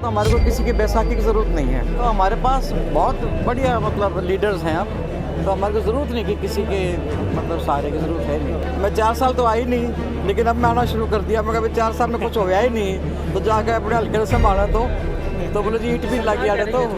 तो हमारे को किसी की बैसाखी की ज़रूरत नहीं है। तो हमारे पास बहुत बढ़िया मतलब लीडर्स हैं अब, तो हमारे को ज़रूरत नहीं कि किसी के मतलब सहारे की ज़रूरत है नहीं। मैं 4 साल तो आई नहीं, लेकिन अब मैं आना शुरू कर दिया। मैं कभी 4 साल में कुछ होया ही नहीं, तो जाकर अपने हल्के से संभाला तो बोले जी ईट भी लग गया तो।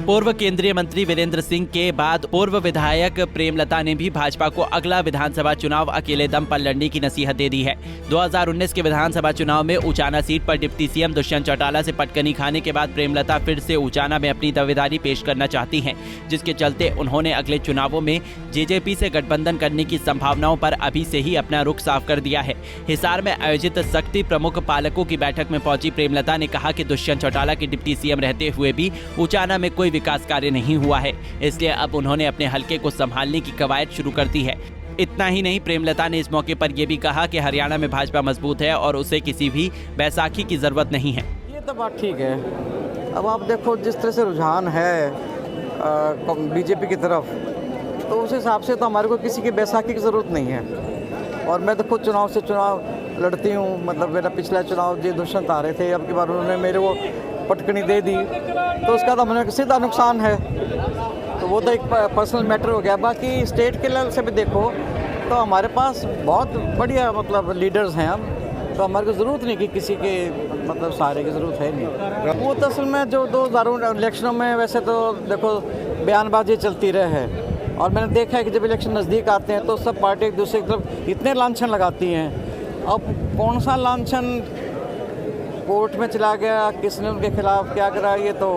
पूर्व केंद्रीय मंत्री वीरेंद्र सिंह के बाद पूर्व विधायक प्रेमलता ने भी भाजपा को अगला विधानसभा चुनाव अकेले दम पर लड़ने की नसीहत दे दी है। 2019 के विधानसभा चुनाव में उचाना सीट पर डिप्टी सीएम दुष्यंत चौटाला से पटकनी खाने के बाद प्रेमलता फिर से उचाना में अपनी दावेदारी पेश करना चाहती हैं, जिसके चलते उन्होंने अगले चुनावों में जेजेपी से गठबंधन करने की संभावनाओं पर अभी से ही अपना रुख साफ कर दिया है। हिसार में आयोजित शक्ति प्रमुख पालकों की बैठक में पहुंची प्रेमलता ने कहा कि दुष्यंत चौटाला के डिप्टी सीएम रहते हुए भी उचाना में कोई विकास कार्य नहीं हुआ है, इसलिए अब उन्होंने अपने हलके को संभालने की कवायद शुरू कर दी है। इतना ही नहीं, प्रेमलता ने इस मौके पर यह भी कहा कि हरियाणा में भाजपा मजबूत है और उसे किसी भी बैसाखी की जरूरत नहीं है। ये तो बात ठीक है। अब आप देखो जिस तरह से रुझान है बीजेपी की तरफ, तो उस हिसाब से तो हमारे को किसी की बैसाखी की ज़रूरत नहीं है। और मैं तो खुद चुनाव से चुनाव लड़ती हूँ। मतलब मेरा पिछला चुनाव जी दुष्यंत आ रहे थे, अब की बार उन्होंने मेरे को पटकनी दे दी, तो उसका तो हमें सीधा नुकसान है। तो वो तो एक पर्सनल मैटर हो गया। बाकी स्टेट के लेवल से भी देखो तो हमारे पास बहुत बढ़िया मतलब लीडर्स हैं अब, तो हमारे को ज़रूरत नहीं कि किसी के मतलब सहारे की ज़रूरत है नहीं। वो तो असल में जो 2000 इलेक्शनों में वैसे तो देखो बयानबाजी चलती रहे है, और मैंने देखा है कि जब इलेक्शन नज़दीक आते हैं तो सब पार्टी एक दूसरे की तरफ इतने लांछन लगाती हैं। अब कौन सा लांछन कोर्ट में चला गया, किसने उनके खिलाफ क्या करा, ये तो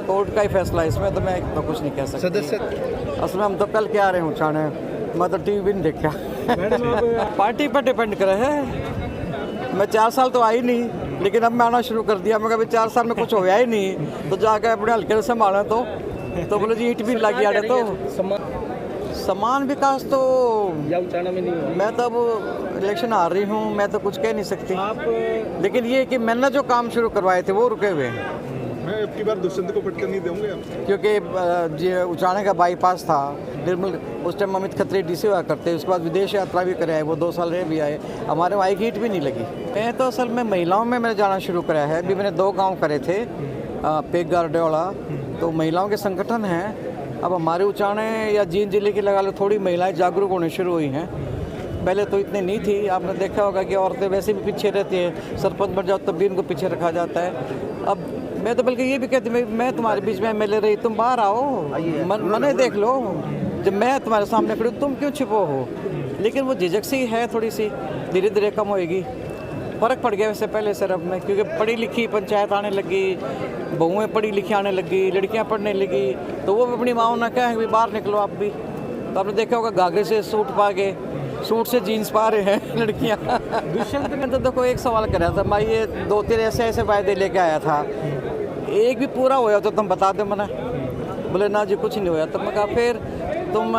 कोर्ट का ही फैसला है, इसमें तो मैं तो कुछ नहीं कह सकता। सदस्य असल में हम तो कल क्या रहे हूँ छाने, मैं तो टीवी भी नहीं देखा। पार्टी पर डिपेंड करे है। मैं 4 साल तो आई नहीं, लेकिन अब मैं आना शुरू कर दिया। मैं कभी 4 साल में कुछ होया ही नहीं, तो जाकर अपने हल्के से संभाला तो बोले जी ईट भी लग गया तो। समान विकास तो या उचाना में नहीं हुआ। मैं तो अब इलेक्शन आ रही हूँ, मैं तो कुछ कह नहीं सकती आप, लेकिन ये कि मैंने जो काम शुरू करवाए थे वो रुके हुए हैं। मैं अब की बार दुष्यंत को पटकन नहीं दूंगा, क्योंकि उचाने का बाईपास था निर्मल, उस टाइम अमित खत्री डीसी हुआ करते, उसके बाद विदेश यात्रा भी करे आए, वो 2 साल रहे भी आए, हमारे वहाँ हीट भी नहीं लगी। मैं तो असल में महिलाओं में मैंने जाना शुरू कराया है। अभी मैंने 2 गाँव करे थे, पेग गारडेवाला, तो महिलाओं के संगठन हैं। अब हमारे उचाने या जींद जिले की लगा लो थोड़ी महिलाएं जागरूक होने शुरू हुई हैं, पहले तो इतनी नहीं थी। आपने देखा होगा कि औरतें वैसे भी पीछे रहती हैं, सरपंच बन जाओ तब भी इनको पीछे रखा जाता है। अब मैं तो बल्कि ये भी कहती हूँ मैं तुम्हारे बीच में एमएलए रही, तुम बाहर आओ, मने देख लो, जब मैं तुम्हारे सामने खड़ी तुम क्यों छिपो हो। लेकिन वो झिझक सी है, थोड़ी सी धीरे धीरे कम होएगी। फ़र्क पड़ गया वैसे पहले से अब में, क्योंकि पढ़ी लिखी पंचायत आने लगी, बहुएँ पढ़ी लिखी आने लगी, लड़कियां पढ़ने लगी, तो वो भी अपनी माओ ना कहें कि बाहर निकलो आप भी। तो आपने देखा होगा घाघरे से सूट पा गए, सूट से जीन्स पा रहे हैं लड़कियां। दुष्यंत ने तो देखो एक सवाल कराया था, मैं ये 2-3 ऐसे वायदे लेके आया था, एक भी पूरा होया तो तुम बता दो। मैंने बोले ना जी कुछ नहीं होया। तब मैं कहा फिर तुम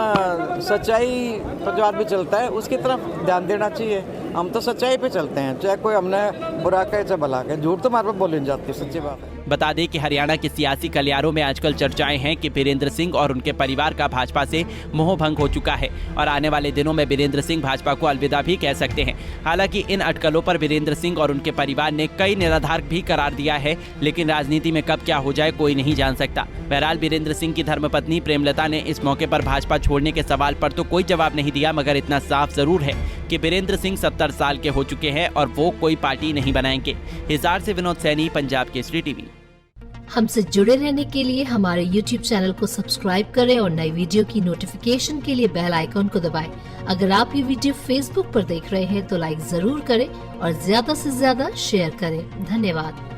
सच्चाई पर जो आदमी चलता है उसकी तरफ ध्यान देना चाहिए। हम तो सच्चाई पे चलते हैं, चाहे कोई हमने बुरा कहे चाहे भला कहे, झूठ तो हमारे पर बोली नहीं जाती, सच्ची बात है। बता दें कि हरियाणा के सियासी गलियारों में आजकल चर्चाएं हैं कि वीरेंद्र सिंह और उनके परिवार का भाजपा से मोह भंग हो चुका है और आने वाले दिनों में वीरेंद्र सिंह भाजपा को अलविदा भी कह सकते हैं। हालांकि इन अटकलों पर वीरेंद्र सिंह और उनके परिवार ने कई निराधार भी करार दिया है, लेकिन राजनीति में कब क्या हो जाए कोई नहीं जान सकता। बहरहाल वीरेंद्र सिंह की धर्मपत्नी प्रेमलता ने इस मौके पर भाजपा छोड़ने के सवाल पर तो कोई जवाब नहीं दिया, मगर इतना साफ जरूर है कि वीरेंद्र सिंह 70 साल के हो चुके हैं और वो कोई पार्टी नहीं बनाएंगे। हिसार से विनोद सैनी, पंजाब केसरी टीवी। हमसे जुड़े रहने के लिए हमारे YouTube चैनल को सब्सक्राइब करें और नई वीडियो की नोटिफिकेशन के लिए बेल आइकॉन को दबाएं। अगर आप ये वीडियो Facebook पर देख रहे हैं तो लाइक जरूर करें और ज्यादा से ज्यादा शेयर करें। धन्यवाद।